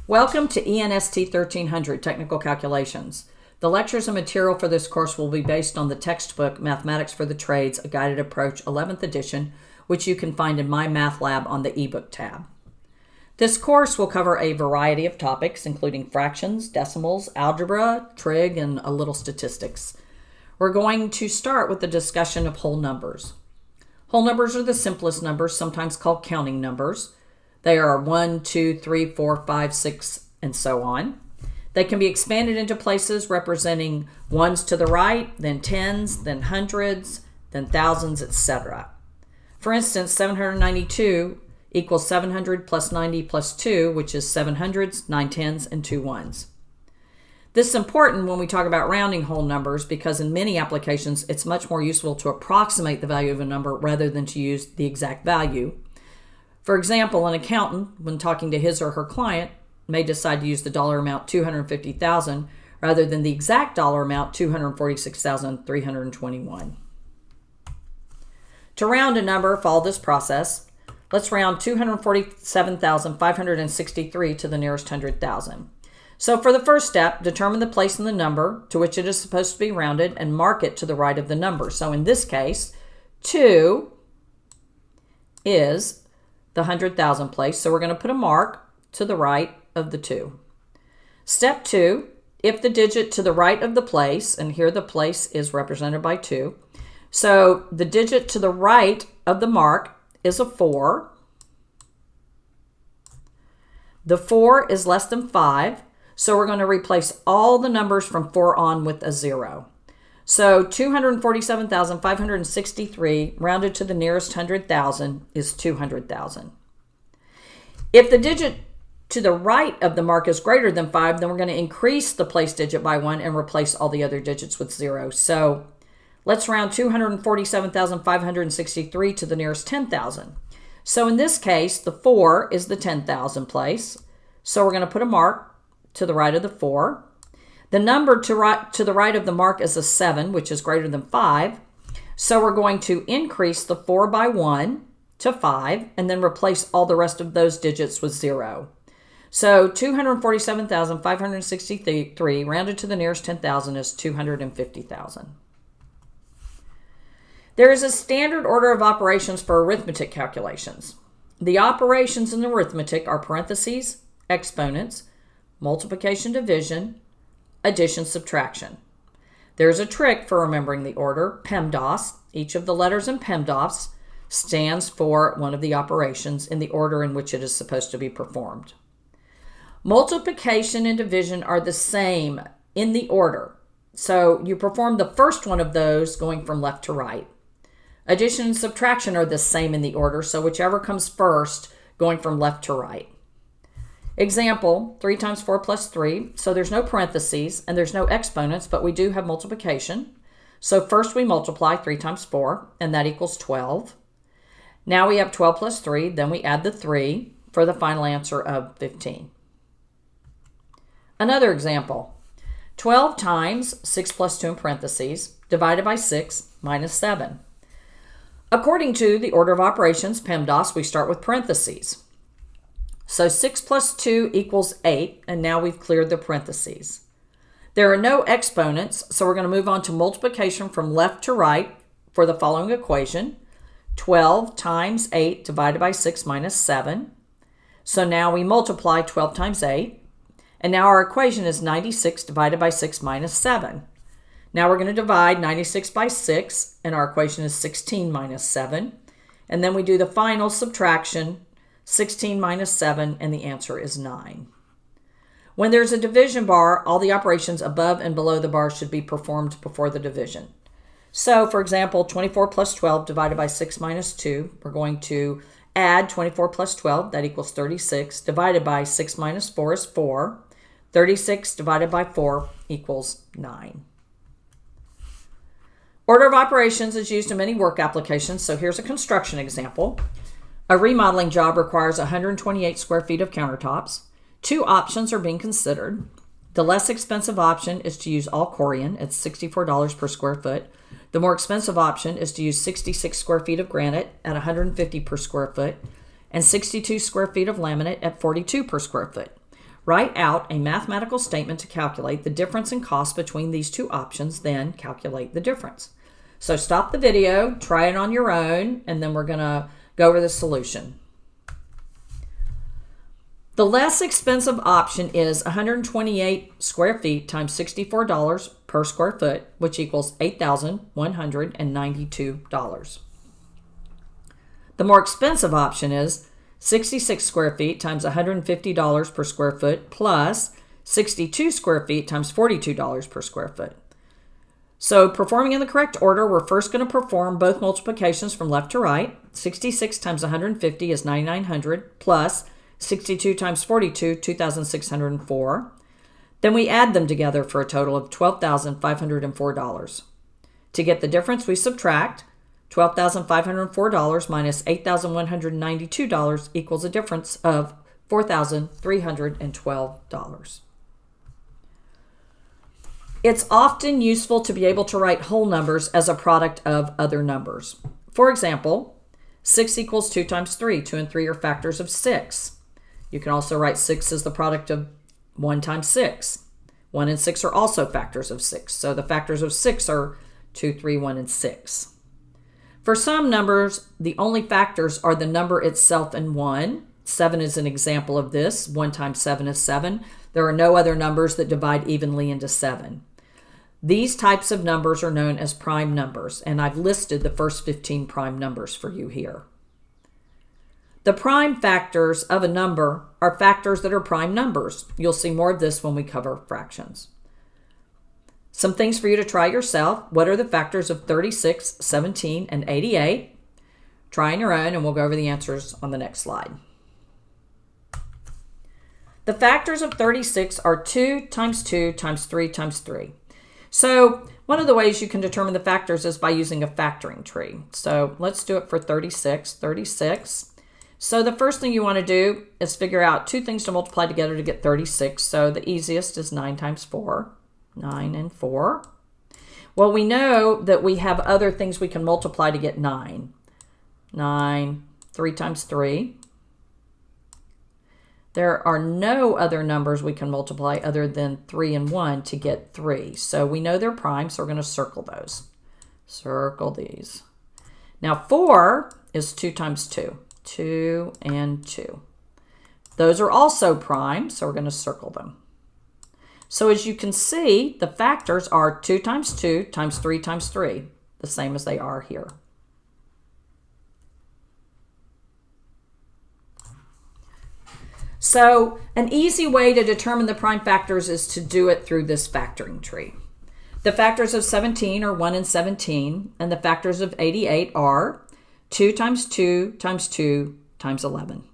Welcome to ENST-1300 Technical Calculations. The lectures and material for this course will be based on the textbook Mathematics for the Trades, A Guided Approach, 11th edition, which you can find in My Math Lab on the ebook tab. This course will cover a variety of topics, including fractions, decimals, algebra, trig, and a little statistics. We're going to start with the discussion of whole numbers. Whole numbers are the simplest numbers, sometimes called counting numbers. They are 1, 2, 3, 4, 5, 6, and so on. They can be expanded into places representing ones to the right, then tens, then hundreds, then thousands, etc. For instance, 792 equals 700 plus 90 plus 2, which is 7 hundreds, 9 tens, and 2 ones. This is important when we talk about rounding whole numbers because in many applications, it's much more useful to approximate the value of a number rather than to use the exact value. For example, an accountant, when talking to his or her client, may decide to use the dollar amount $250,000 rather than the exact dollar amount $246,321. To round a number, follow this process. Let's round 247,563 to the nearest 100,000. So for the first step, determine the place in the number to which it is supposed to be rounded and mark it to the right of the number. So in this case, 2 is the 100,000 place, so we're going to put a mark to the right of the 2. Step 2, if the digit to the right of the place, and here the place is represented by 2, so the digit to the right of the mark is a 4. The 4 is less than 5, so we're going to replace all the numbers from 4 on with a 0. So 247,563 rounded to the nearest 100,000 is 200,000. If the digit to the right of the mark is greater than 5, then we're going to increase the place digit by 1 and replace all the other digits with 0. So let's round 247,563 to the nearest 10,000. So in this case, the 4 is the 10,000 place. So we're going to put a mark to the right of the 4. The number to the right of the mark is a 7, which is greater than 5. So we're going to increase the 4 by 1 to 5 and then replace all the rest of those digits with 0. So 247,563 rounded to the nearest 10,000 is 250,000. There is a standard order of operations for arithmetic calculations. The operations in arithmetic are parentheses, exponents, multiplication, division, addition, subtraction. There's a trick for remembering the order, PEMDAS. Each of the letters in PEMDAS stands for one of the operations in the order in which it is supposed to be performed. Multiplication and division are the same in the order. So you perform the first one of those going from left to right. Addition and subtraction are the same in the order, so whichever comes first going from left to right. Example, 3 times 4 plus 3. So there's no parentheses and there's no exponents, but we do have multiplication. So first we multiply 3 times 4, and that equals 12. Now we have 12 plus 3, then we add the 3 for the final answer of 15. Another example, 12 times 6 plus 2 in parentheses divided by 6 minus 7. According to the order of operations, PEMDAS, we start with parentheses. So 6 plus 2 equals 8, and now we've cleared the parentheses. There are no exponents, so we're going to move on to multiplication from left to right for the following equation. 12 times 8 divided by 6 minus 7. So now we multiply 12 times 8, and now our equation is 96 divided by 6 minus 7. Now we're going to divide 96 by 6, and our equation is 16 minus 7. And then we do the final subtraction, 16 minus 7, and the answer is 9. When there's a division bar, all the operations above and below the bar should be performed before the division. So, for example, 24 plus 12 divided by 6 minus 2, we're going to add 24 plus 12, that equals 36, divided by 6 minus 4 is 4. 36 divided by 4 equals 9. Order of operations is used in many work applications, so here's a construction example. A remodeling job requires 128 square feet of countertops. 2 options are being considered. The less expensive option is to use all corian at $64 per square foot. The more expensive option is to use 66 square feet of granite at $150 per square foot and 62 square feet of laminate at $42 per square foot. Write out a mathematical statement to calculate the difference in cost between these two options, then calculate the difference. So stop the video, try it on your own, and then we're going to go over the solution. The less expensive option is 128 square feet times $64 per square foot, which equals $8,192. The more expensive option is 66 square feet times $150 per square foot plus 62 square feet times $42 per square foot. So performing in the correct order, we're first going to perform both multiplications from left to right. 66 times 150 is 9,900 plus 62 times 42, 2,604. Then we add them together for a total of $12,504. To get the difference, we subtract. $12,504 minus $8,192 equals a difference of $4,312. It's often useful to be able to write whole numbers as a product of other numbers. For example, 6 equals 2 times 3. 2 and 3 are factors of 6. You can also write 6 as the product of 1 times 6. 1 and 6 are also factors of 6. So the factors of 6 are 2, 3, 1, and 6. For some numbers, the only factors are the number itself and 1. 7 is an example of this. 1 times 7 is 7. There are no other numbers that divide evenly into 7. These types of numbers are known as prime numbers, and I've listed the first 15 prime numbers for you here. The prime factors of a number are factors that are prime numbers. You'll see more of this when we cover fractions. Some things for you to try yourself. What are the factors of 36, 17, and 88? Try on your own, and we'll go over the answers on the next slide. The factors of 36 are 2 times 2 times 3 times 3. So one of the ways you can determine the factors is by using a factoring tree. So let's do it for 36. 36. So the first thing you want to do is figure out two things to multiply together to get 36. So the easiest is 9 times 4. 9 and 4. Well, we know that we have other things we can multiply to get 9. 9, 3 times 3. There are no other numbers we can multiply other than 3 and 1 to get 3. So we know they're prime, so we're going to circle those. Circle these. Now 4 is 2 times 2. 2 and 2. Those are also prime, so we're going to circle them. So as you can see, the factors are 2 times 2 times 3 times 3, the same as they are here. So an easy way to determine the prime factors is to do it through this factoring tree. The factors of 17 are 1 and 17, and the factors of 88 are 2 times 2 times 2 times 11.